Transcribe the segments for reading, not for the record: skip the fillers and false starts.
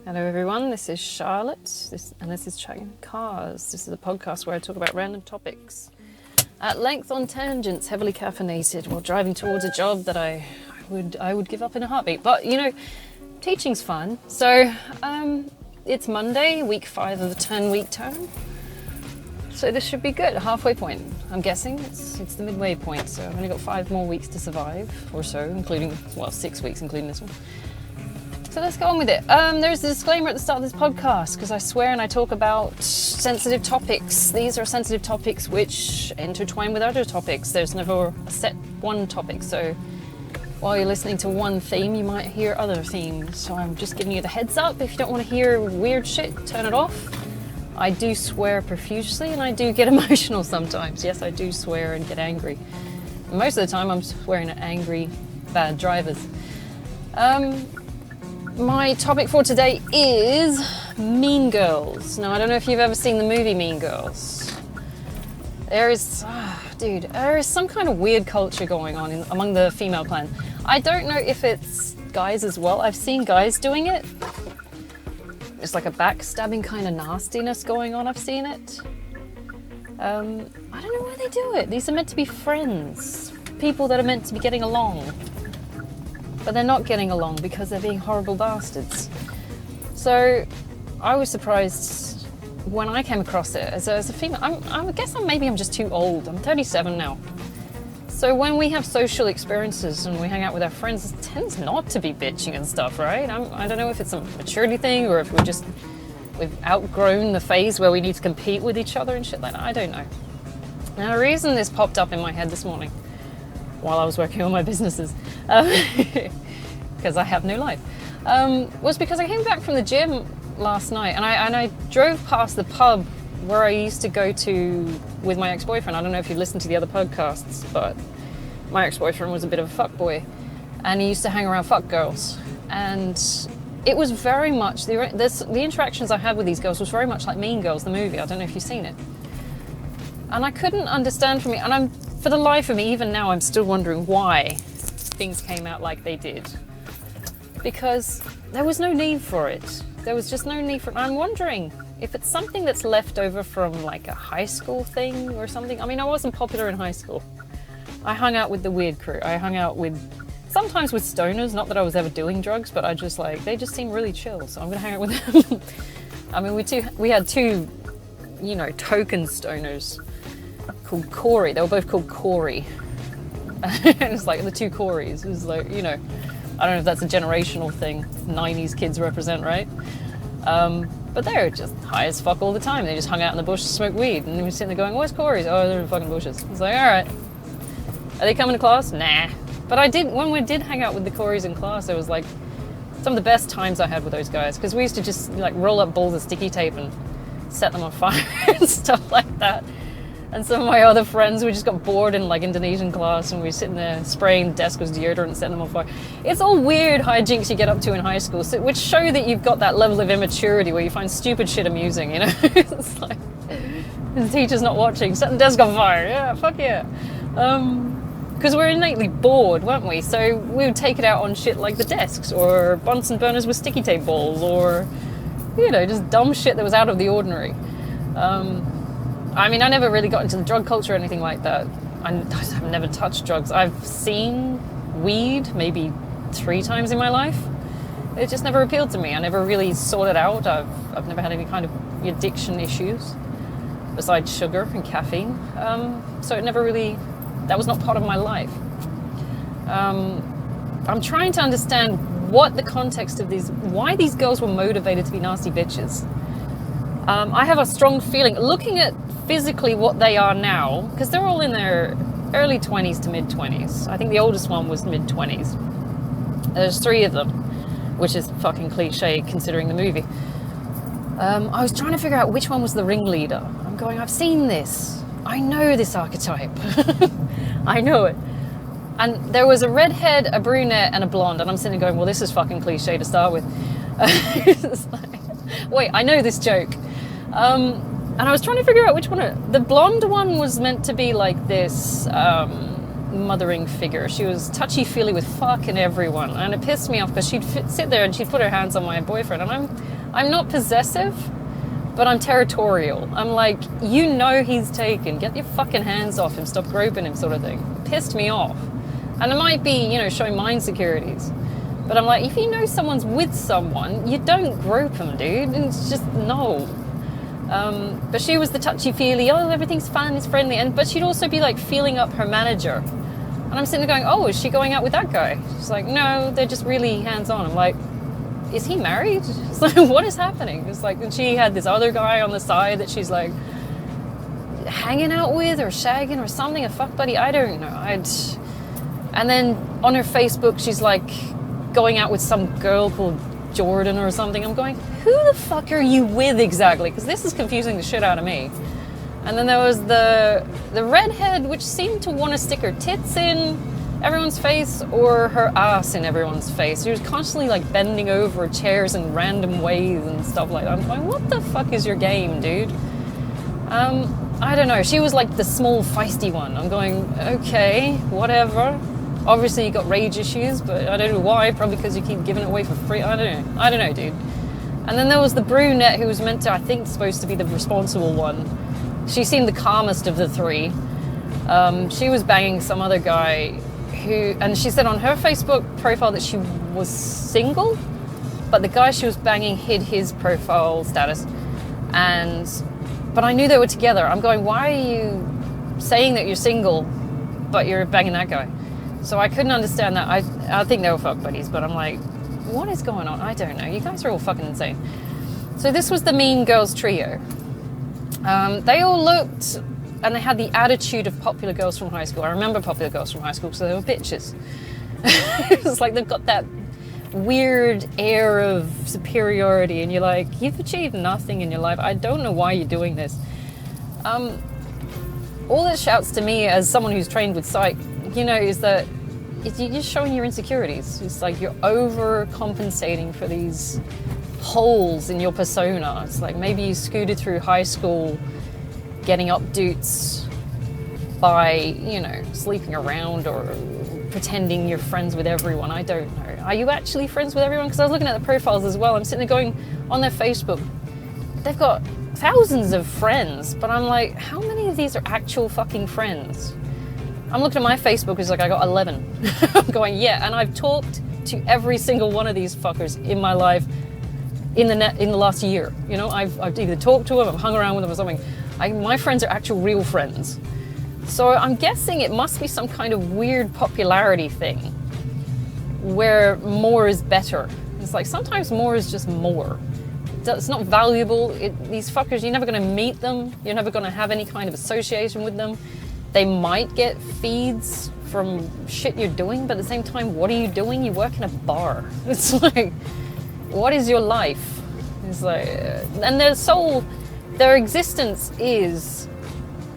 Hello everyone, this is Charlotte, and this is Chatting Cars. This is a podcast where I talk about random topics at length on tangents, heavily caffeinated, while driving towards a job that I would give up in a heartbeat. But you know, teaching's fun. So it's Monday, week 5 of the 10-week term. So this should be good, a halfway point. I'm guessing it's the midway point, so I've only got 5 more weeks to survive, or so, including, well, 6 weeks including this one. So let's go on with it. There's a disclaimer at the start of this podcast, because I swear and I talk about sensitive topics. These are sensitive topics which intertwine with other topics. There's never a set one topic, so while you're listening to one theme, you might hear other themes. So I'm just giving you the heads up. If you don't want to hear weird shit, turn it off. I do swear profusely, and I do get emotional sometimes. Yes, I do swear and get angry. Most of the time, I'm swearing at angry, bad drivers. My topic for today is Mean Girls. Now, I don't know if you've ever seen the movie Mean Girls. There is some kind of weird culture going on among the female clan. I don't know if it's guys as well. I've seen guys doing it. It's like a backstabbing kind of nastiness going on. I've seen it. I don't know why they do it. These are meant to be friends. People that are meant to be getting along. But they're not getting along because they're being horrible bastards. So I was surprised when I came across it as a female. I guess maybe I'm just too old. I'm 37 now. So when we have social experiences and we hang out with our friends, it tends not to be bitching and stuff, right? I don't know if it's a maturity thing or if we've outgrown the phase where we need to compete with each other and shit like that. I don't know. Now, the reason this popped up in my head this morning while I was working on my businesses, because I have no life, was because I came back from the gym last night and I drove past the pub where I used to go to with my ex-boyfriend. I don't know if you've listened to the other podcasts, but my ex-boyfriend was a bit of a fuckboy and he used to hang around fuck girls, and it was very much the interactions I had with these girls was very much like Mean Girls, the movie. I don't know if you've seen it. And I couldn't understand for the life of me, even now, I'm still wondering why things came out like they did. Because there was no need for it. There was just no need for it. I'm wondering if it's something that's left over from like a high school thing or something. I mean, I wasn't popular in high school. I hung out with the weird crew. I hung out sometimes with stoners, not that I was ever doing drugs, but they just seemed really chill, so I'm gonna hang out with them. I mean, we had two, token stoners called Corey. They were both called Corey. And it's like the two Coreys. It was like, I don't know if that's a generational thing. 90s kids represent, right? But they were just high as fuck all the time. They just hung out in the bush to smoke weed. And we were sitting there going, where's Corey's? Oh, they're in the fucking bushes. It's like, all right. Are they coming to class? Nah. But when we did hang out with the Coreys in class, it was like some of the best times I had with those guys. Because we used to just like roll up balls of sticky tape and set them on fire and stuff like that. And some of my other friends, we just got bored in like Indonesian class and we were sitting there spraying desk with deodorant and setting them on fire. It's all weird hijinks you get up to in high school, which show that you've got that level of immaturity where you find stupid shit amusing, It's like, the teacher's not watching, setting desk on fire, yeah, fuck yeah. Because we're innately bored, weren't we? So we would take it out on shit like the desks or Bunsen burners with sticky tape balls or, just dumb shit that was out of the ordinary. I mean, I never really got into the drug culture or anything like that. I've never touched drugs. I've seen weed maybe 3 times in my life. It just never appealed to me. I never really sought it out. I've never had any kind of addiction issues besides sugar and caffeine. So that was not part of my life. I'm trying to understand what the context of why these girls were motivated to be nasty bitches. I have a strong feeling, looking at physically what they are now, because they're all in their early 20s to mid-20s. I think the oldest one was mid-20s. There's 3 of them, which is fucking cliche considering the movie. I was trying to figure out which one was the ringleader. I'm going, I've seen this. I know this archetype. I know it. And there was a redhead, a brunette, and a blonde, and I'm sitting there going, well, this is fucking cliche to start with. It's like, wait, I know this joke. And I was trying to figure out which one. The blonde one was meant to be like this mothering figure. She was touchy-feely with fucking everyone, and it pissed me off because she'd sit there and she'd put her hands on my boyfriend, and I'm not possessive, but I'm territorial. I'm like, you know he's taken. Get your fucking hands off him. Stop groping him, sort of thing. It pissed me off. And it might be, you know, showing my insecurities. But I'm like, if you know someone's with someone, you don't grope them, dude. And it's just, no. But she was the touchy-feely, oh, everything's fun, it's friendly. But she'd also be like feeling up her manager. And I'm sitting there going, oh, is she going out with that guy? She's like, no, they're just really hands-on. I'm like, is he married? It's like, what is happening? It's like, and she had this other guy on the side that she's like hanging out with or shagging or something, a fuck buddy, I don't know. And then on her Facebook, she's like going out with some girl called Jordan or something. I'm going, who the fuck are you with exactly? Because this is confusing the shit out of me. And then there was the redhead, which seemed to want to stick her tits in everyone's face or her ass in everyone's face. She was constantly like bending over chairs in random ways and stuff like that. I'm going, what the fuck is your game, dude? I don't know. She was like the small feisty one. I'm going, okay, whatever. Obviously you got rage issues, but I don't know why. Probably because you keep giving it away for free. I don't know, dude. And then there was the brunette who was meant to, I think, supposed to be the responsible one. She seemed the calmest of the three. She was banging some other guy who, and she said on her Facebook profile that she was single, but the guy she was banging hid his profile status. But I knew they were together. I'm going, why are you saying that you're single, but you're banging that guy? So I couldn't understand that. I think they were fuck buddies, but I'm like, what is going on? I don't know. You guys are all fucking insane. So this was the Mean Girls trio. They all looked, and they had the attitude of popular girls from high school. I remember popular girls from high school because they were bitches. It's like they've got that weird air of superiority, and you're like, you've achieved nothing in your life. I don't know why you're doing this. All this shouts to me as someone who's trained with psych, you know, is that you're just showing your insecurities. It's like you're overcompensating for these holes in your persona. It's like maybe you scooted through high school getting up doots by, you know, sleeping around or pretending you're friends with everyone. I don't know. Are you actually friends with everyone? Because I was looking at the profiles as well. I'm sitting there going on their Facebook. They've got thousands of friends, but I'm like, how many of these are actual fucking friends? I'm looking at my Facebook, it's like I got 11. I'm going, yeah, and I've talked to every single one of these fuckers in my life in the last year. You know, I've either talked to them, I've hung around with them or something. My friends are actual real friends. So I'm guessing it must be some kind of weird popularity thing where more is better. It's like sometimes more is just more. It's not valuable. These fuckers, you're never going to meet them. You're never going to have any kind of association with them. They might get feeds from shit you're doing, but at the same time, what are you doing? You work in a bar. It's like, what is your life? It's like, and their existence is,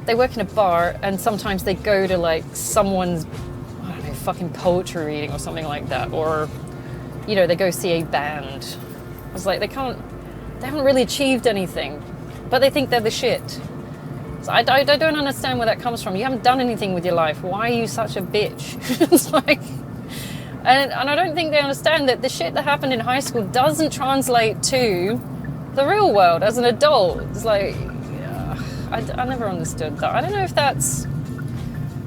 they work in a bar and sometimes they go to like someone's, I don't know, fucking poetry reading or something like that. Or, you know, they go see a band. It's like, they haven't really achieved anything, but they think they're the shit. So I don't understand where that comes from. You haven't done anything with your life. Why are you such a bitch? It's like, and I don't think they understand that the shit that happened in high school doesn't translate to the real world as an adult. It's like, I never understood that. I don't know if that's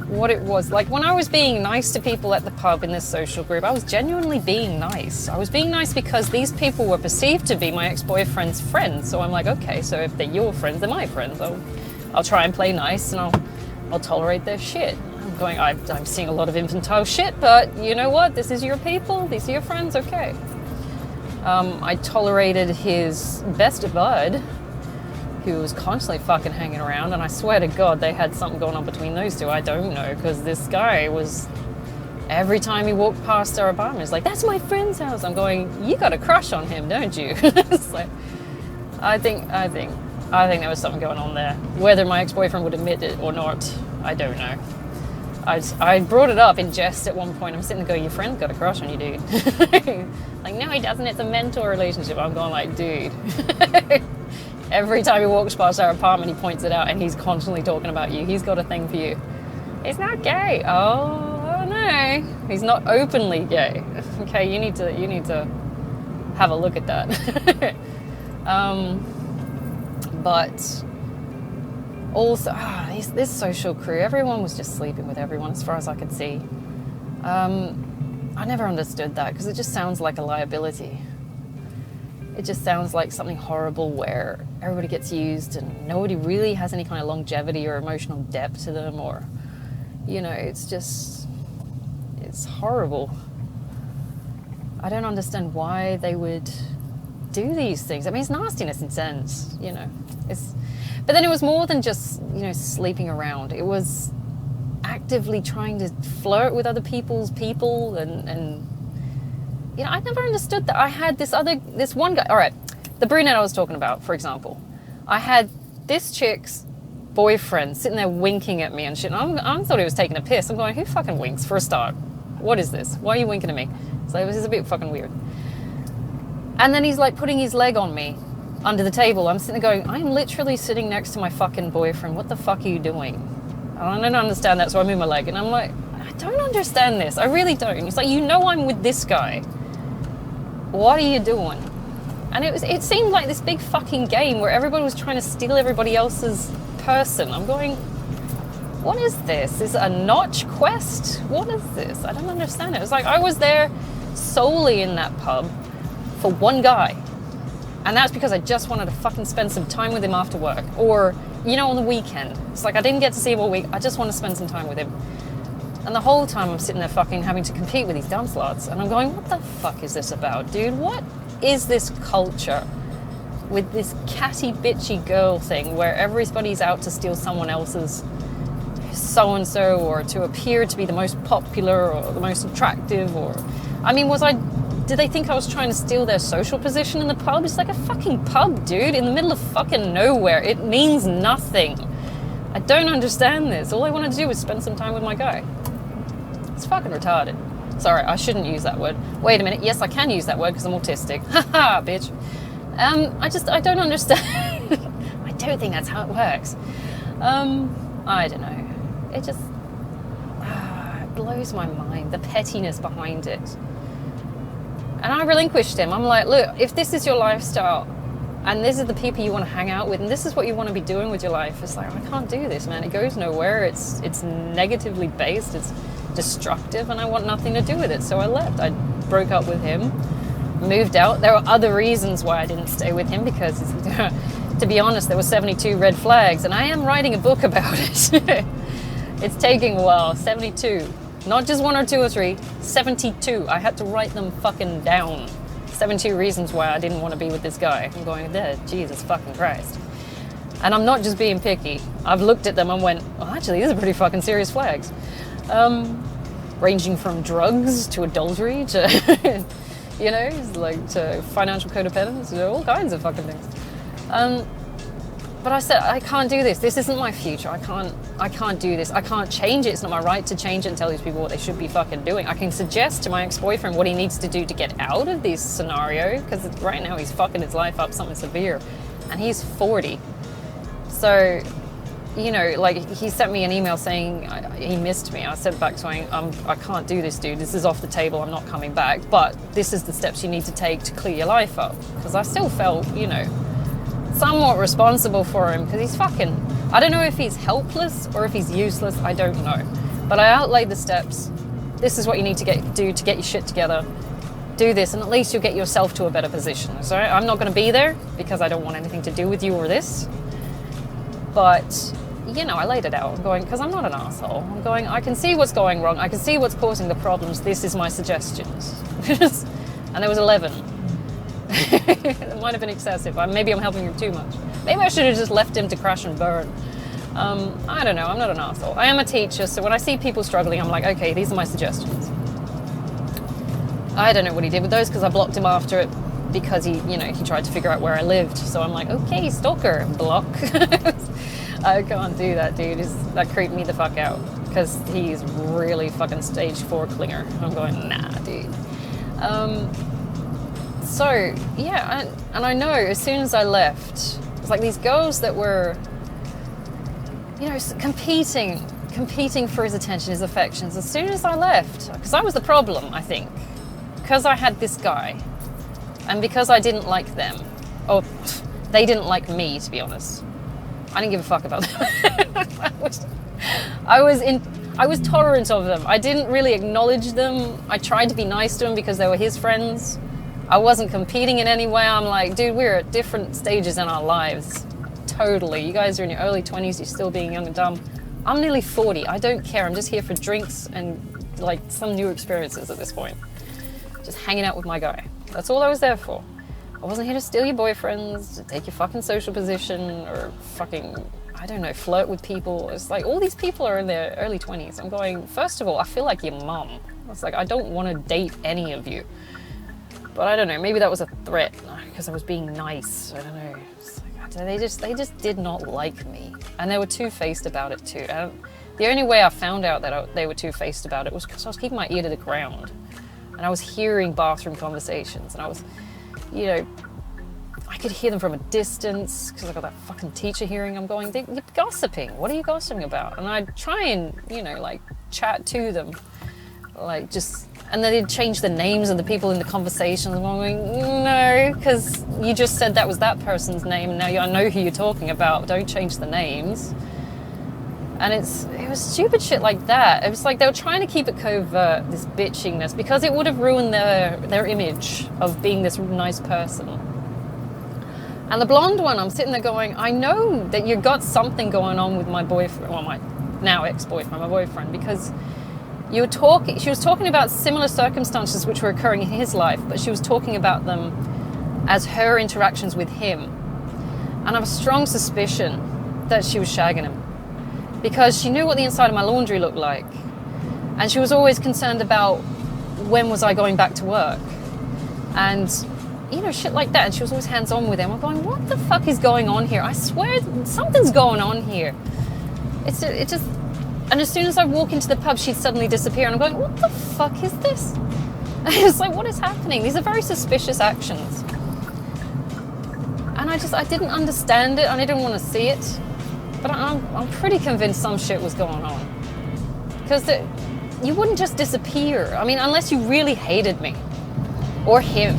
what it was. Like when I was being nice to people at the pub in this social group, I was genuinely being nice. I was being nice because these people were perceived to be my ex-boyfriend's friends. So I'm like, okay, so if they're your friends, they're my friends. I'll try and play nice and I'll tolerate their shit. I'm going, I'm seeing a lot of infantile shit, but you know what? This is your people. These are your friends. Okay. I tolerated his best bud, who was constantly fucking hanging around, and I swear to God they had something going on between those two. I don't know, because this guy was, every time he walked past our apartment, he's like, that's my friend's house. I'm going, you got a crush on him, don't you? It's like, I think there was something going on there. Whether my ex-boyfriend would admit it or not, I don't know. I brought it up in jest at one point. I'm sitting there going, your friend got a crush on you, dude. Like, no, he doesn't. It's a mentor relationship. I'm going like, dude. Every time he walks past our apartment, he points it out, and he's constantly talking about you. He's got a thing for you. He's not gay. Oh, no. He's not openly gay. Okay, you need to have a look at that. But also, this social crew, everyone was just sleeping with everyone as far as I could see. I never understood that because it just sounds like a liability. It just sounds like something horrible where everybody gets used and nobody really has any kind of longevity or emotional depth to them, or, you know, it's horrible. I don't understand why they would do these things. I mean, it's nastiness in sense, you know. But then it was more than just, you know, sleeping around. It was actively trying to flirt with other people's people, and you know, I never understood that. I had this one guy, all right, the brunette I was talking about, for example. I had this chick's boyfriend sitting there winking at me and shit. And I thought he was taking a piss. I'm going, who fucking winks for a start? What is this? Why are you winking at me? So this is a bit fucking weird. And then he's like putting his leg on me under the table. I'm sitting there going, I'm literally sitting next to my fucking boyfriend. What the fuck are you doing? I don't understand that, so I move my leg. And I'm like, I don't understand this. I really don't. He's like, you know I'm with this guy. What are you doing? And it seemed like this big fucking game where everybody was trying to steal everybody else's person. I'm going, what is this? Is it a notch quest? What is this? I don't understand it. It was like I was there solely in that pub for one guy. And that's because I just wanted to fucking spend some time with him after work. Or, you know, on the weekend. It's like I didn't get to see him all week. I just want to spend some time with him. And the whole time I'm sitting there fucking having to compete with these dumb sluts. And I'm going, what the fuck is this about, dude? What is this culture with this catty, bitchy girl thing where everybody's out to steal someone else's so-and-so, or to appear to be the most popular or the most attractive? Or, I mean, did they think I was trying to steal their social position in the pub? It's like a fucking pub, dude, in the middle of fucking nowhere. It means nothing. I don't understand this. All I want to do is spend some time with my guy. It's fucking retarded. Sorry, I shouldn't use that word. Wait a minute. Yes, I can use that word because I'm autistic. Haha, bitch. I don't understand. I don't think that's how it works. I don't know. It just it blows my mind, the pettiness behind it. And I relinquished him. I'm like, look, if this is your lifestyle and these are the people you want to hang out with and this is what you want to be doing with your life, it's like, I can't do this, man. It goes nowhere. It's negatively based. It's destructive, and I want nothing to do with it. So I left. I broke up with him, moved out. There were other reasons why I didn't stay with him because, to be honest, there were 72 red flags, and I am writing a book about it. It's taking a while. 72. Not just 1 or 2 or 3, 72. I had to write them fucking down. 72 reasons why I didn't want to be with this guy. I'm going, there, Jesus fucking Christ. And I'm not just being picky. I've looked at them and went, well, actually, these are pretty fucking serious flags. Ranging from drugs to adultery to, you know, like to financial codependence, all kinds of fucking things. But I said, I can't do this. This isn't my future. I can't do this. I can't change it. It's not my right to change it and tell these people what they should be fucking doing. I can suggest to my ex-boyfriend what he needs to do to get out of this scenario, because right now he's fucking his life up something severe, and he's 40. So, you know, like, he sent me an email saying he missed me. I sent back saying, I can't do this, dude. This is off the table. I'm not coming back. But this is the steps you need to take to clear your life up. Because I still felt, you know, somewhat responsible for him, because he's fucking, I don't know if he's helpless or if he's useless. I don't know. But I outlaid the steps. This is what you need to do to get your shit together. Do this, and at least you'll get yourself to a better position. So I'm not going to be there because I don't want anything to do with you or this. But, you know, I laid it out. I'm going, because I'm not an asshole. I'm going, I can see what's going wrong. I can see what's causing the problems. This is my suggestions. And there was 11. It might have been excessive. Maybe I'm helping him too much. Maybe I should have just left him to crash and burn. I don't know. I'm not an asshole. I am a teacher, so when I see people struggling, I'm like, okay, these are my suggestions. I don't know what he did with those because I blocked him after it because he tried to figure out where I lived. So I'm like, okay, stalker, block. I can't do that, dude. That creeped me the fuck out because he's really fucking stage 4 clinger. I'm going, nah, dude. So, yeah, and I know as soon as I left, it's like these girls that were, you know, competing for his attention, his affections. As soon as I left, because I was the problem, I think, because I had this guy, and because I didn't like them, or they didn't like me, to be honest. I didn't give a fuck about them. I was tolerant of them. I didn't really acknowledge them. I tried to be nice to them because they were his friends. I wasn't competing in any way. I'm like, dude, we're at different stages in our lives. Totally. You guys are in your early 20s. You're still being young and dumb. I'm nearly 40. I don't care. I'm just here for drinks and like some new experiences at this point. Just hanging out with my guy. That's all I was there for. I wasn't here to steal your boyfriends, to take your fucking social position, or fucking, I don't know, flirt with people. It's like, all these people are in their early 20s. I'm going, first of all, I feel like your mum. It's like, I don't want to date any of you. But I don't know, maybe that was a threat because I was being nice. I don't know. It's like, they just did not like me. And they were two-faced about it too. The only way I found out that they were two-faced about it was because I was keeping my ear to the ground. And I was hearing bathroom conversations. And I was, you know, I could hear them from a distance because I got that fucking teacher hearing. I'm going, you're gossiping. What are you gossiping about? And I'd try and, you know, like chat to them. Like just, and then they'd change the names of the people in the conversations. I'm going, no, because you just said that was that person's name. And now I know who you're talking about. Don't change the names. And it was stupid shit like that. It was like they were trying to keep it covert, this bitchiness, because it would have ruined their image of being this nice person. And the blonde one, I'm sitting there going, I know that you got something going on with my boyfriend, well, my now ex-boyfriend, my boyfriend, because she was talking about similar circumstances which were occurring in his life, but she was talking about them as her interactions with him. And I have a strong suspicion that she was shagging him, because she knew what the inside of my laundry looked like. And she was always concerned about when was I going back to work. And, you know, shit like that. And she was always hands-on with him. I'm going, what the fuck is going on here? I swear something's going on here. It just... And as soon as I walk into the pub, she'd suddenly disappear. And I'm going, what the fuck is this? And it's like, what is happening? These are very suspicious actions. And I didn't understand it, and I didn't want to see it. But I'm pretty convinced some shit was going on. Because you wouldn't just disappear. I mean, unless you really hated me. Or him.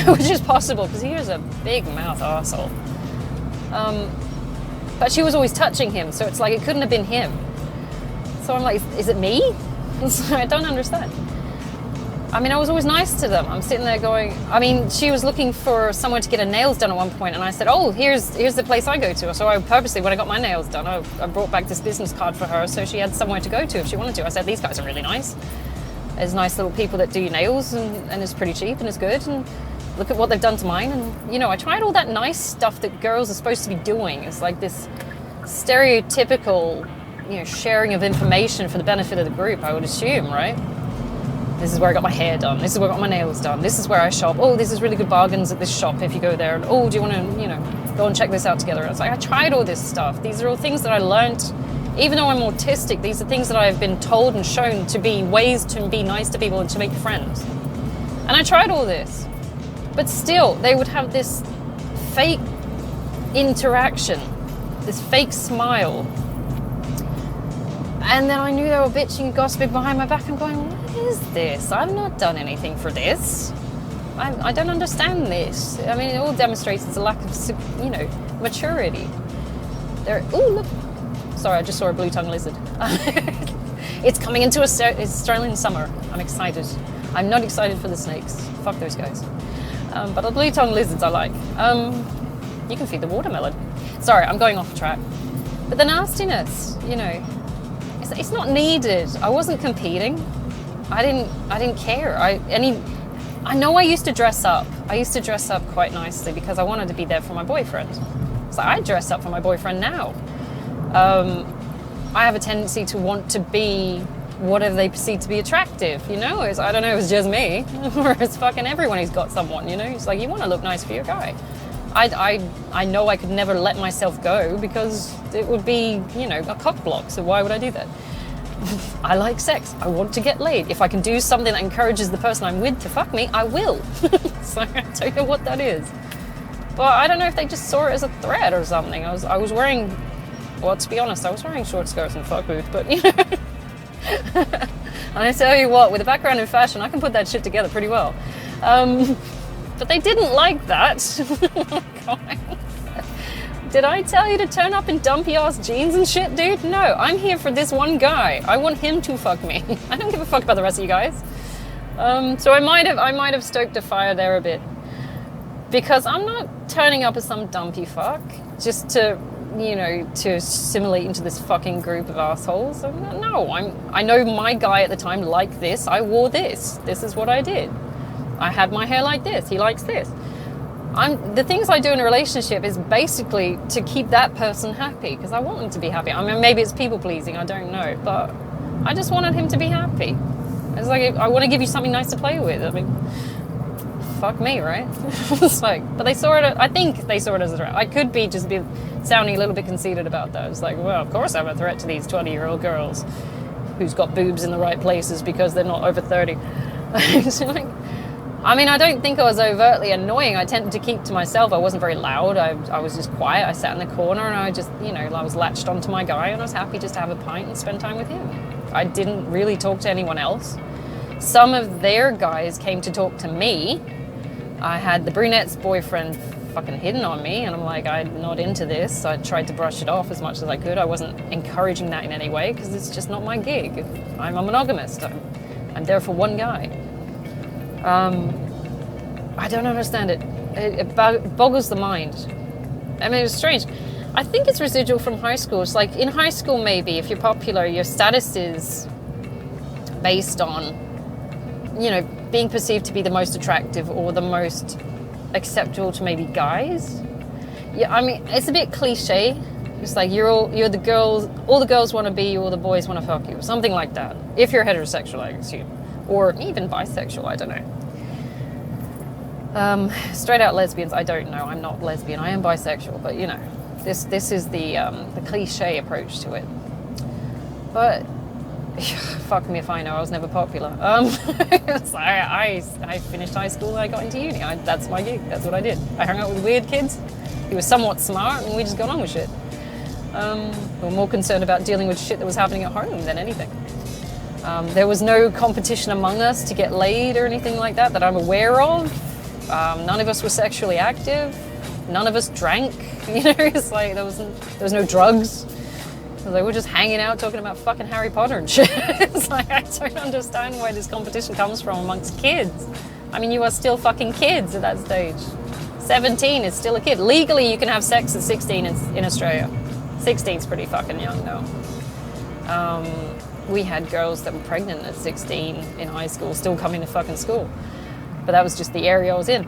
Which is possible, because he was a big mouth arsehole. But she was always touching him, so it's like it couldn't have been him. So I'm like, is it me? I don't understand. I mean, I was always nice to them. I'm sitting there going, I mean, she was looking for somewhere to get her nails done at one point, and I said, oh, here's the place I go to. So I purposely, when I got my nails done, I brought back this business card for her so she had somewhere to go to if she wanted to. I said, these guys are really nice. There's nice little people that do your nails, and it's pretty cheap and it's good, and look at what they've done to mine. And, you know, I tried all that nice stuff that girls are supposed to be doing. It's like this stereotypical, you know, sharing of information for the benefit of the group, I would assume, right? This is where I got my hair done. This is where I got my nails done. This is where I shop. Oh, this is really good bargains at this shop if you go there. And, oh, do you want to, you know, go and check this out together? It's like, I tried all this stuff. These are all things that I learned. Even though I'm autistic, these are things that I've been told and shown to be ways to be nice to people and to make friends. And I tried all this. But still, they would have this fake interaction, this fake smile. And then I knew they were bitching and gossiping behind my back. I'm going, what is this? I've not done anything for this. I don't understand this. I mean, it all demonstrates it's a lack of, you know, maturity. Oh, look. Sorry, I just saw a blue-tongued lizard. It's coming into Australian summer. I'm excited. I'm not excited for the snakes. Fuck those guys. But the blue-tongued lizards I like. You can feed the watermelon. Sorry, I'm going off track. But the nastiness, you know, it's not needed. I wasn't competing. I didn't care. I know I used to dress up. I used to dress up quite nicely because I wanted to be there for my boyfriend. So I dress up for my boyfriend now. I have a tendency to want to be whatever they perceive to be attractive, you know? I don't know if it's just me or it's fucking everyone who's got someone, you know? It's like, you want to look nice for your guy. I know I could never let myself go because it would be, you know, a cock block, so why would I do that? I like sex. I want to get laid. If I can do something that encourages the person I'm with to fuck me, I will. So I tell you what that is. But I don't know if they just saw it as a threat or something. I was wearing, well, to be honest, I was wearing short skirts and fuck boots, but, you know. And I tell you what, with a background in fashion, I can put that shit together pretty well. But they didn't like that. Did I tell you to turn up in dumpy ass jeans and shit, dude? No, I'm here for this one guy. I want him to fuck me. I don't give a fuck about the rest of you guys. So I might have stoked a fire there a bit, because I'm not turning up as some dumpy fuck just to, you know, to assimilate into this fucking group of assholes. No, I know my guy at the time liked this. I wore this. This is what I did. I had my hair like this. He likes this. The things I do in a relationship is basically to keep that person happy, because I want them to be happy. I mean, maybe it's people pleasing, I don't know, but I just wanted him to be happy. It's like, I want to give you something nice to play with. I mean, fuck me, right? It's like, but they saw it, I think they saw it as a threat. I could be sounding a little bit conceited about that. It's like, well, of course I'm a threat to these 20-year-old girls who's got boobs in the right places because they're not over 30. So like, I mean, I don't think I was overtly annoying. I tended to keep to myself. I wasn't very loud. I was just quiet. I sat in the corner and I just, you know, I was latched onto my guy and I was happy just to have a pint and spend time with him. I didn't really talk to anyone else. Some of their guys came to talk to me. I had the brunette's boyfriend fucking hidden on me and I'm like, I'm not into this. I tried to brush it off as much as I could. I wasn't encouraging that in any way because it's just not my gig. I'm a monogamist. I'm there for one guy. I don't understand it. It boggles the mind. I mean, it's strange. I think it's residual from high school. It's like in high school, maybe if you're popular, your status is based on, you know, being perceived to be the most attractive or the most acceptable to maybe guys. Yeah, I mean, it's a bit cliche. It's like you're the girls, all the girls want to be you, all the boys want to fuck you, something like that. If you're heterosexual, I assume. Or even bisexual, I don't know. Straight out lesbians, I don't know. I'm not lesbian. I am bisexual, but you know, this is the cliche approach to it. But fuck me if I know. I was never popular. So I finished high school. I got into uni. That's my gig. That's what I did. I hung out with weird kids. He was somewhat smart, and we just got on with shit. We were more concerned about dealing with shit that was happening at home than anything. There was no competition among us to get laid or anything like that I'm aware of. None of us were sexually active. None of us drank. You know, it's like there was no drugs. Like, we're just hanging out talking about fucking Harry Potter and shit. It's like, I don't understand where this competition comes from amongst kids. I mean, you are still fucking kids at that stage. 17 is still a kid. Legally, you can have sex at 16 in Australia. 16's pretty fucking young though. We had girls that were pregnant at 16 in high school, still coming to fucking school. But that was just the area I was in.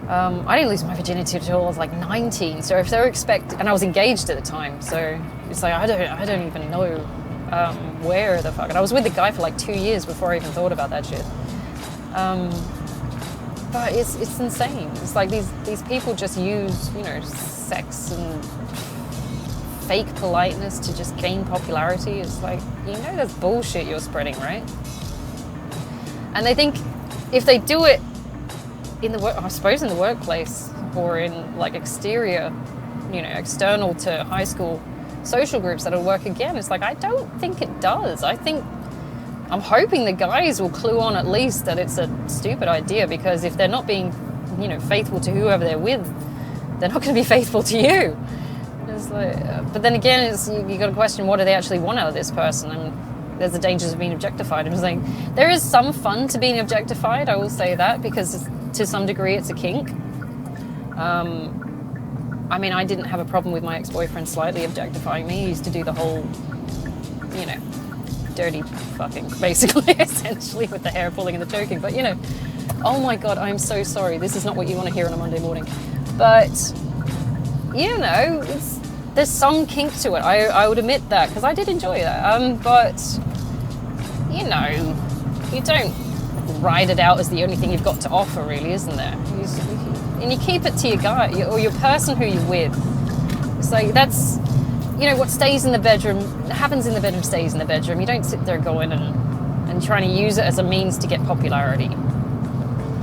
I didn't lose my virginity until I was like 19. So if they were and I was engaged at the time. So it's like, I don't even know where the fuck. And I was with the guy for like 2 years before I even thought about that shit. But it's insane. It's like these people just use, you know, sex and fake politeness to just gain popularity. It's like, you know, that's bullshit you're spreading, right? And they think if they do it in the I suppose in the workplace or in like exterior, you know, external to high school social groups, that'll work again. It's like, I don't think it does. I'm hoping the guys will clue on at least that it's a stupid idea, because if they're not being, you know, faithful to whoever they're with, they're not going to be faithful to you. It's like, but then again, you got to question, what do they actually want out of this person? And there's the dangers of being objectified. I'm saying there is some fun to being objectified. I will say that, because to some degree it's a kink. I mean, I didn't have a problem with my ex-boyfriend slightly objectifying me. He used to do the whole, you know, dirty fucking, basically, essentially, with the hair pulling and the choking. But, you know, oh my God, I'm so sorry. This is not what you want to hear on a Monday morning. But, you know, there's some kink to it. I would admit that, because I did enjoy that. But, you know, you don't ride it out as the only thing you've got to offer, really, isn't there? And you keep it to your guy or your person who you're with. It's like, that's, you know, what stays in the bedroom, happens in the bedroom stays in the bedroom. You don't sit there going and trying to use it as a means to get popularity.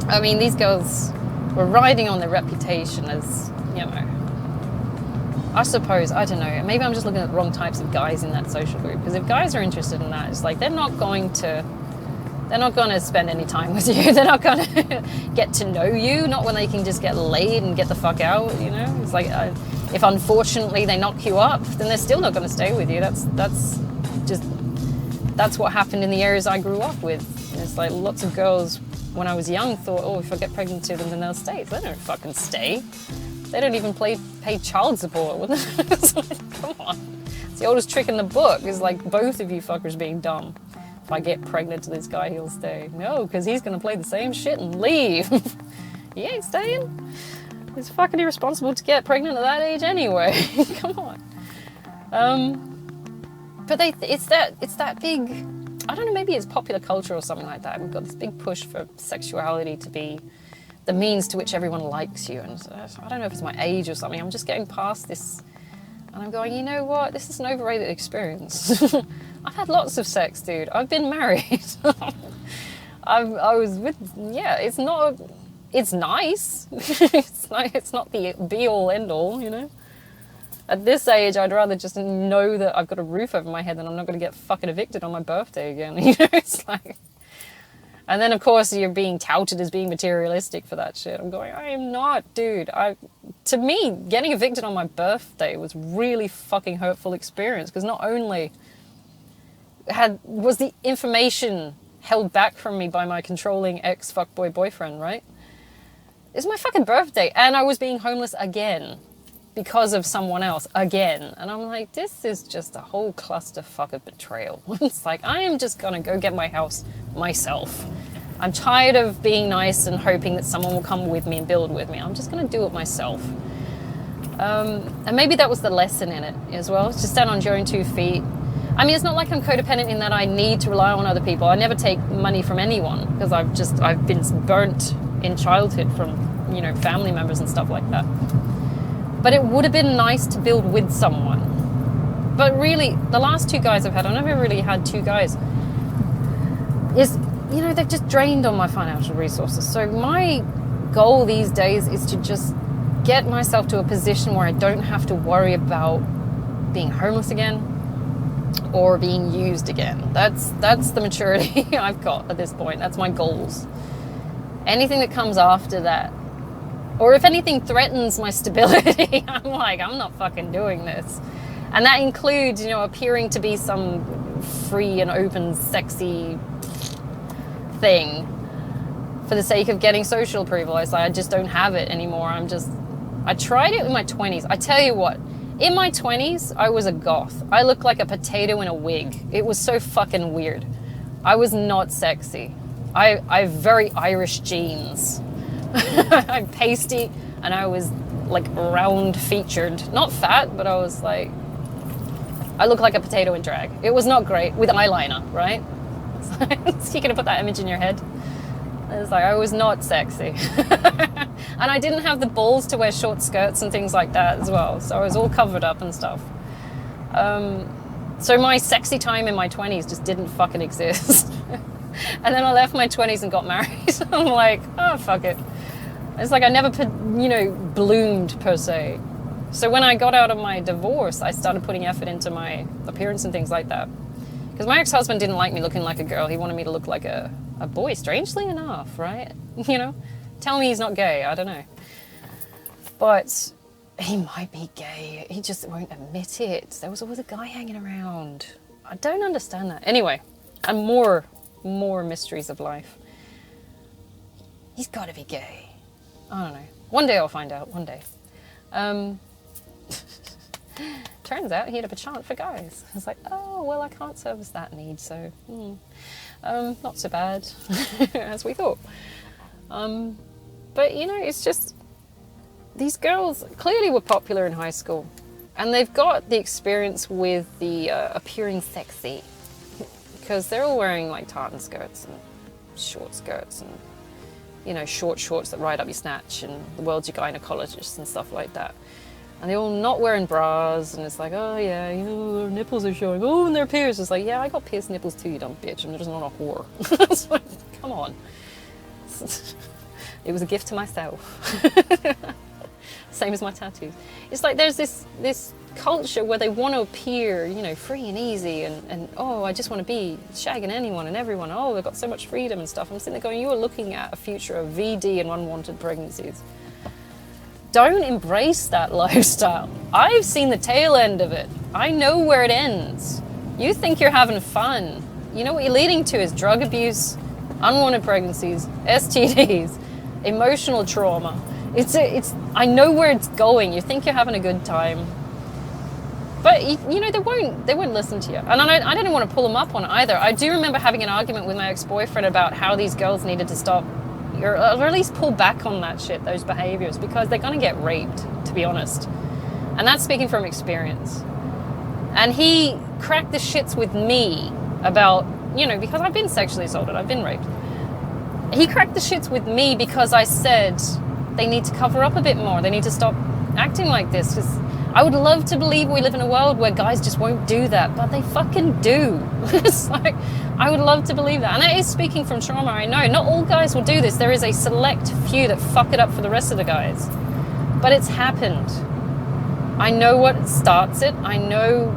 I mean, these girls were riding on their reputation as, you know, I suppose, I don't know, maybe I'm just looking at the wrong types of guys in that social group. Because if guys are interested in that, it's like, they're not going to They're not going to spend any time with you. They're not going to get to know you. Not when they can just get laid and get the fuck out, you know? It's like, if unfortunately they knock you up, then they're still not going to stay with you. That's what happened in the areas I grew up with. It's like lots of girls, when I was young, thought, oh, if I get pregnant to them, then they'll stay. They don't fucking stay. They don't even pay child support. It's like, come on. It's the oldest trick in the book, is like both of you fuckers being dumb. If I get pregnant to this guy, he'll stay. No, because he's going to play the same shit and leave. He ain't staying. It's fucking irresponsible to get pregnant at that age anyway. Come on. But it's that big, I don't know, maybe it's popular culture or something like that. We've got this big push for sexuality to be the means to which everyone likes you. And I don't know if it's my age or something. I'm just getting past this. And I'm going, you know what? This is an overrated experience. I've had lots of sex, dude. I've been married. I was with, yeah, it's nice. It's not the be-all, end-all, you know? At this age, I'd rather just know that I've got a roof over my head and I'm not going to get fucking evicted on my birthday again. You know, it's like... And then, of course, you're being touted as being materialistic for that shit. I'm going, I am not, dude. To me, getting evicted on my birthday was really fucking hurtful experience, because not only was the information held back from me by my controlling ex-fuckboy boyfriend, right? It's my fucking birthday, and I was being homeless again because of someone else again. And I'm like, this is just a whole clusterfuck of betrayal. It's like, I am just gonna go get my house myself. I'm tired of being nice and hoping that someone will come with me and build with me. I'm just gonna do it myself. And maybe that was the lesson in it as well. Just stand on your own 2 feet. I mean, it's not like I'm codependent in that I need to rely on other people. I never take money from anyone, because I've been burnt in childhood from, you know, family members and stuff like that. But it would have been nice to build with someone. But really, the last 2 guys I've had, I've never really had 2 guys, is, you know, they've just drained on my financial resources. So my goal these days is to just get myself to a position where I don't have to worry about being homeless again or being used again. That's the maturity I've got at this point. That's my goals. Anything that comes after that, or if anything threatens my stability, I'm like, I'm not fucking doing this. And that includes, you know, appearing to be some free and open, sexy thing for the sake of getting social approval. It's like, I just don't have it anymore. I tried it in my 20s. I tell you what, in my 20s, I was a goth. I looked like a potato in a wig. It was so fucking weird. I was not sexy. I have very Irish genes. I'm pasty, and I was like round featured, not fat, but I was like, I look like a potato in drag. It was not great, with eyeliner, right? So you're gonna put that image in your head. It's like, I was not sexy. And I didn't have the balls to wear short skirts and things like that as well, so I was all covered up and stuff. So my sexy time in my 20s just didn't fucking exist. And then I left my 20s and got married. I'm like, oh, fuck it. It's like I never, you know, bloomed per se. So when I got out of my divorce, I started putting effort into my appearance and things like that. Because my ex-husband didn't like me looking like a girl. He wanted me to look like a boy, strangely enough, right? You know? Tell me he's not gay, I don't know. But he might be gay. He just won't admit it. There was always a guy hanging around. I don't understand that. Anyway, and more mysteries of life. He's got to be gay. I don't know. One day I'll find out. One day. Turns out he had a penchant for guys. I was like, oh, well, I can't service that need, so not so bad as we thought. But, you know, it's just, these girls clearly were popular in high school, and they've got the experience with the appearing sexy, because they're all wearing like tartan skirts and short skirts and, you know, short shorts that ride up your snatch, and the world's your gynecologist and stuff like that. And they're all not wearing bras, and it's like, oh yeah, you know, their nipples are showing. Oh, and their pierced. It's like, yeah, I got pierced nipples too, you dumb bitch. I'm just not a whore. It's like, come on. It was a gift to myself. Same as my tattoos. It's like there's this culture where they want to appear, you know, free and easy, and oh, I just want to be shagging anyone and everyone. Oh, they've got so much freedom and stuff. I'm sitting there going, you are looking at a future of VD and unwanted pregnancies. Don't embrace that lifestyle. I've seen the tail end of it. I know where it ends. You think you're having fun. You know what you're leading to is drug abuse, unwanted pregnancies, STDs, emotional trauma. I know where it's going. You think you're having a good time. But, you know, they won't listen to you. And I didn't want to pull them up on it either. I do remember having an argument with my ex-boyfriend about how these girls needed to stop, or at least pull back on that shit, those behaviors, because they're going to get raped, to be honest. And that's speaking from experience. And he cracked the shits with me about, you know, because I've been sexually assaulted, I've been raped. He cracked the shits with me because I said they need to cover up a bit more. They need to stop acting like this, because I would love to believe we live in a world where guys just won't do that, but they fucking do. It's like, I would love to believe that. And that is speaking from trauma, I know. Not all guys will do this. There is a select few that fuck it up for the rest of the guys. But it's happened. I know what starts it. I know.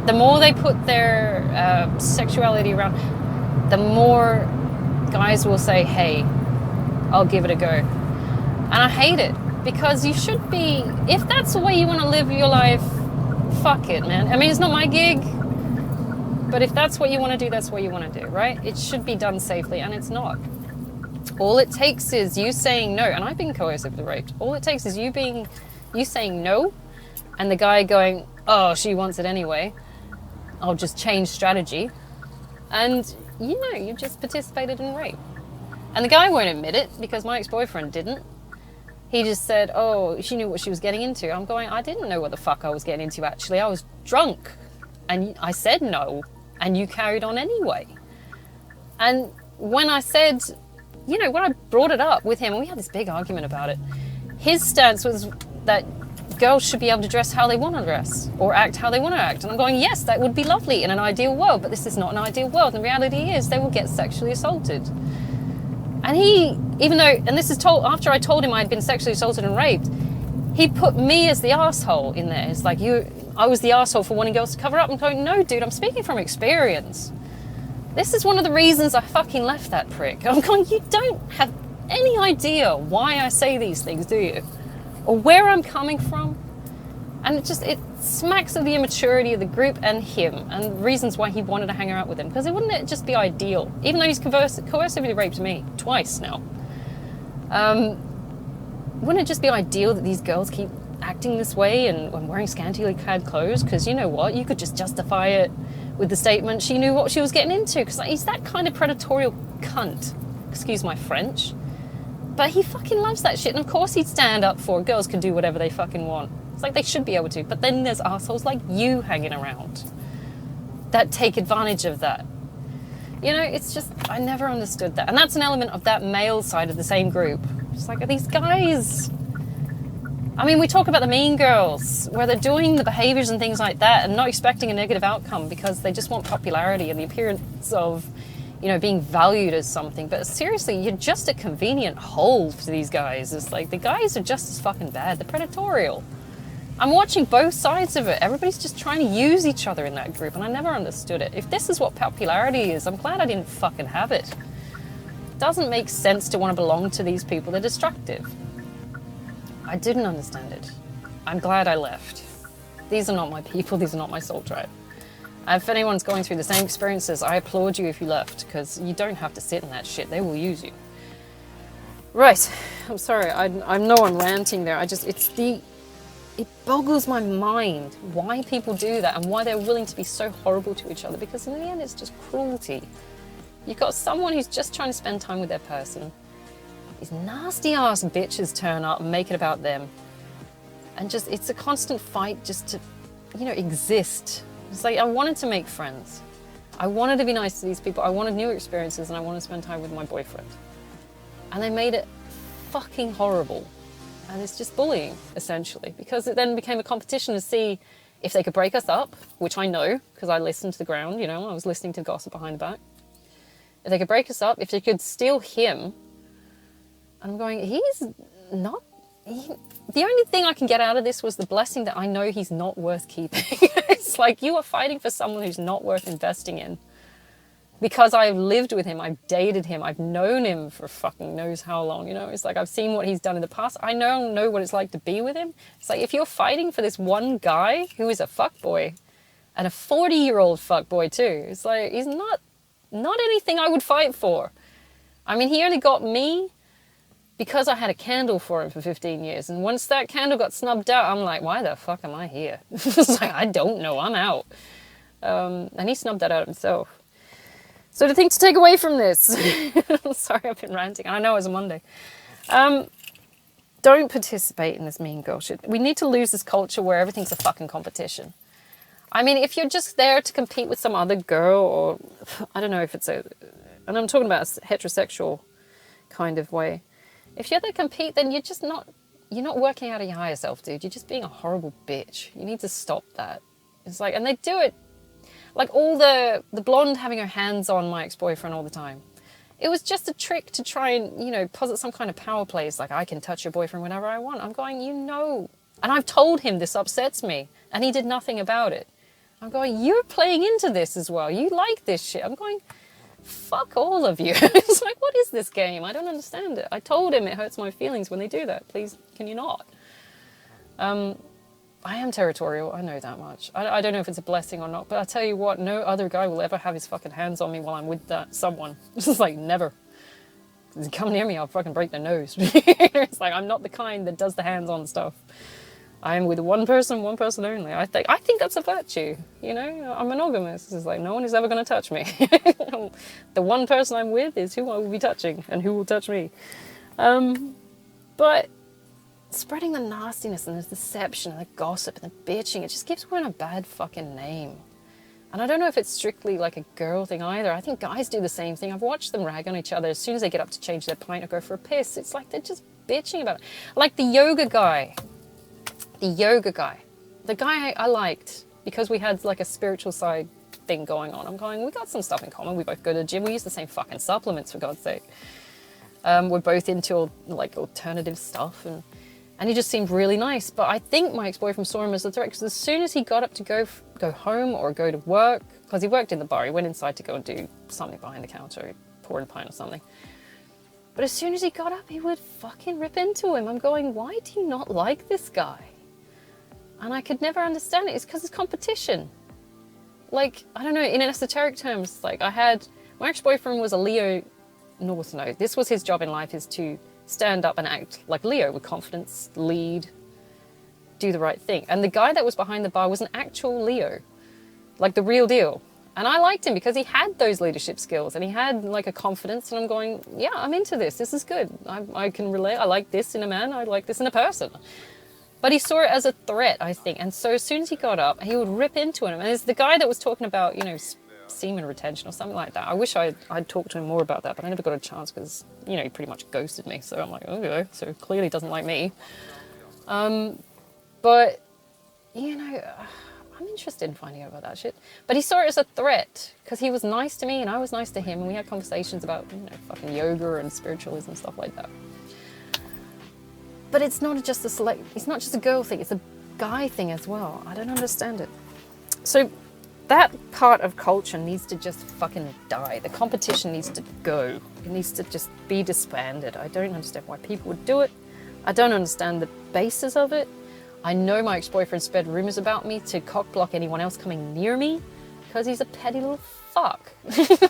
The more they put their sexuality around, the more guys will say, hey, I'll give it a go. And I hate it. Because you should be, if that's the way you want to live your life, fuck it, man. I mean, it's not my gig, but if that's what you want to do, that's what you want to do, right? It should be done safely, and it's not. All it takes is you saying no, and I've been coercively raped. All it takes is you saying no, and the guy going, oh, she wants it anyway. I'll just change strategy. And, you know, you just participated in rape. And the guy won't admit it, because my ex-boyfriend didn't. He just said, oh, she knew what she was getting into. I'm going, I didn't know what the fuck I was getting into, actually. I was drunk. And I said no. And you carried on anyway. And when I said, you know, when I brought it up with him, and we had this big argument about it, his stance was that girls should be able to dress how they want to dress, or act how they want to act. And I'm going, yes, that would be lovely in an ideal world, but this is not an ideal world. And the reality is they will get sexually assaulted. And he, even though, and this is told after I told him I'd been sexually assaulted and raped, he put me as the asshole in there. It's like, I was the asshole for wanting girls to cover up. I'm going, no, dude, I'm speaking from experience. This is one of the reasons I fucking left that prick. I'm going, you don't have any idea why I say these things, do you? Or where I'm coming from? And it smacks of the immaturity of the group and him, and reasons why he wanted to hang out with him. Because wouldn't it just be ideal? Even though he's coercively raped me twice now. Wouldn't it just be ideal that these girls keep acting this way and wearing scantily clad clothes? Because you know what? You could just justify it with the statement she knew what she was getting into. Because he's that kind of predatorial cunt. Excuse my French. But he fucking loves that shit. And of course he'd stand up for girls can do whatever they fucking want. It's like they should be able to. But then there's assholes like you hanging around that take advantage of that. You know, it's just, I never understood that. And that's an element of that male side of the same group. It's like, are these guys... I mean, we talk about the mean girls, where they're doing the behaviors and things like that and not expecting a negative outcome because they just want popularity and the appearance of, you know, being valued as something. But seriously, you're just a convenient hole to these guys. It's like, the guys are just as fucking bad. They're predatorial. I'm watching both sides of it. Everybody's just trying to use each other in that group, and I never understood it. If this is what popularity is, I'm glad I didn't fucking have it. It doesn't make sense to want to belong to these people. They're destructive. I didn't understand it. I'm glad I left. These are not my people. These are not my soul tribe. And if anyone's going through the same experiences, I applaud you if you left, because you don't have to sit in that shit. They will use you. Right. I'm sorry. I know I'm ranting there. It boggles my mind why people do that and why they're willing to be so horrible to each other, because in the end it's just cruelty. You've got someone who's just trying to spend time with their person. These nasty ass bitches turn up and make it about them. And just, it's a constant fight just to, you know, exist. It's like, I wanted to make friends. I wanted to be nice to these people. I wanted new experiences and I wanted to spend time with my boyfriend. And they made it fucking horrible. And it's just bullying, essentially, because it then became a competition to see if they could break us up, which I know, because I listened to the ground, you know, I was listening to gossip behind the back. If they could break us up, if they could steal him, and I'm going, he's not the only thing I can get out of this was the blessing that I know he's not worth keeping. It's like, you are fighting for someone who's not worth investing in. Because I've lived with him, I've dated him, I've known him for fucking knows how long, you know? It's like, I've seen what he's done in the past. I know what it's like to be with him. It's like, if you're fighting for this one guy who is a fuckboy, and a 40-year-old fuckboy too, it's like, he's not anything I would fight for. I mean, he only got me because I had a candle for him for 15 years. And once that candle got snubbed out, I'm like, why the fuck am I here? It's like, I don't know, I'm out. And he snubbed that out himself. So the thing to take away from this, sorry I've been ranting, I know it's a Monday. Don't participate in this mean girl shit. We need to lose this culture where everything's a fucking competition. I mean, if you're just there to compete with some other girl, or I don't know if it's and I'm talking about a heterosexual kind of way. If you're there to compete, then you're not working out of your higher self, dude. You're just being a horrible bitch. You need to stop that. It's like, and they do it. Like all the blonde having her hands on my ex-boyfriend all the time. It was just a trick to try and, you know, posit some kind of power play. It's like, I can touch your boyfriend whenever I want. I'm going, you know. And I've told him this upsets me. And he did nothing about it. I'm going, you're playing into this as well. You like this shit. I'm going, fuck all of you. It's like, what is this game? I don't understand it. I told him it hurts my feelings when they do that. Please, can you not? I am territorial, I know that much. I don't know if it's a blessing or not, but I tell you what, no other guy will ever have his fucking hands on me while I'm with that someone. It's just like, never. Come near me, I'll fucking break their nose. It's like, I'm not the kind that does the hands-on stuff. I am with one person only. I think that's a virtue, you know? I'm monogamous. It's like, no one is ever going to touch me. The one person I'm with is who I will be touching, and who will touch me. But spreading the nastiness and the deception and the gossip and the bitching, it just gives women a bad fucking name. And I don't know if it's strictly like a girl thing either. I think guys do the same thing. I've watched them rag on each other as soon as they get up to change their pint or go for a piss. It's like they're just bitching about it. Like the yoga guy. The guy I liked because we had like a spiritual side thing going on. I'm going, we got some stuff in common. We both go to the gym. We use the same fucking supplements, for God's sake. We're both into like alternative stuff, and he just seemed really nice. But I think my ex-boyfriend saw him as a threat, because as soon as he got up to go home or go to work, because he worked in the bar, he went inside to go and do something behind the counter, pour in a pint or something. But as soon as he got up, he would fucking rip into him. I'm going, why do you not like this guy? And I could never understand it. It's because it's competition. Like, I don't know, in esoteric terms, like my ex-boyfriend was a Leo North Node. This was his job in life, is to stand up and act like Leo with confidence, lead, do the right thing. And the guy that was behind the bar was an actual Leo, like the real deal. And I liked him because he had those leadership skills and he had like a confidence, and I'm going, yeah, I'm into this. This is good. I can relate. I like this in a man. I like this in a person. But he saw it as a threat, I think. And so as soon as he got up, he would rip into him. And it's the guy that was talking about, you know, semen retention or something like that. I wish I'd talked to him more about that, but I never got a chance because, you know, he pretty much ghosted me. So I'm like, okay, so clearly he doesn't like me. But, you know, I'm interested in finding out about that shit. But he saw it as a threat because he was nice to me and I was nice to him. And we had conversations about, you know, fucking yoga and spiritualism and stuff like that. But it's not just it's not just a girl thing, it's a guy thing as well. I don't understand it. So that part of culture needs to just fucking die. The competition needs to go. It needs to just be disbanded. I don't understand why people would do it. I don't understand the basis of it. I know my ex-boyfriend spread rumors about me to cock-block anyone else coming near me because he's a petty little fuck.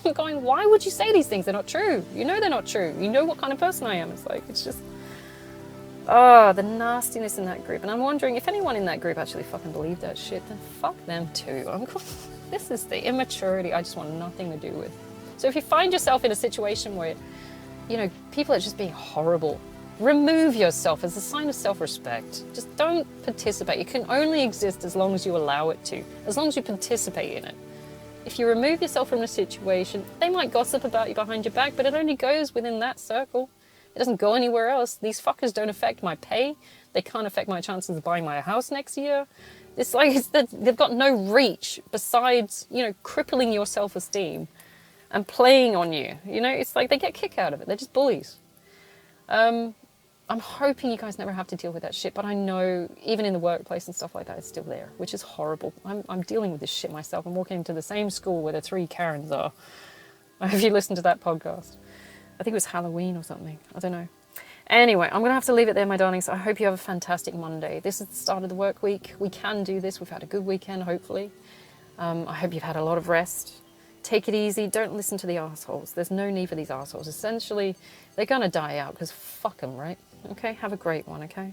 I'm going, why would you say these things? They're not true. You know they're not true. You know what kind of person I am. It's like, it's just... oh, the nastiness in that group. And I'm wondering if anyone in that group actually fucking believed that shit, then fuck them too. This is the immaturity I just want nothing to do with. So if you find yourself in a situation where, you know, people are just being horrible, remove yourself as a sign of self-respect. Just don't participate. You can only exist as long as you allow it to, as long as you participate in it. If you remove yourself from the situation, they might gossip about you behind your back, but it only goes within that circle. It doesn't go anywhere else. These fuckers don't affect my pay. They can't affect my chances of buying my house next year. It's like they've got no reach besides, you know, crippling your self-esteem and playing on you. You know, it's like they get a kick out of it. They're just bullies. I'm hoping you guys never have to deal with that shit, but I know even in the workplace and stuff like that, it's still there, which is horrible. I'm dealing with this shit myself. I'm walking into the same school where the 3 Karens are. If you listen to that podcast. I think it was Halloween or something. I don't know. Anyway, I'm going to have to leave it there, my darlings. I hope you have a fantastic Monday. This is the start of the work week. We can do this. We've had a good weekend, hopefully. I hope you've had a lot of rest. Take it easy. Don't listen to the assholes. There's no need for these assholes. Essentially, they're going to die out because fuck them, right? Okay, have a great one, okay?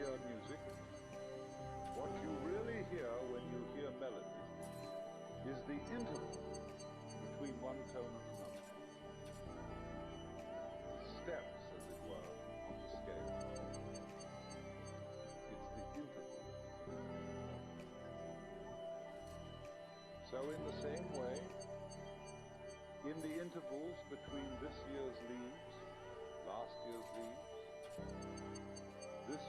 Music, what you really hear when you hear melody is the interval between one tone and another. Steps, as it were, on the scale. It's the interval. So in the same way, in the intervals between this year's leaves, last year's leaves, this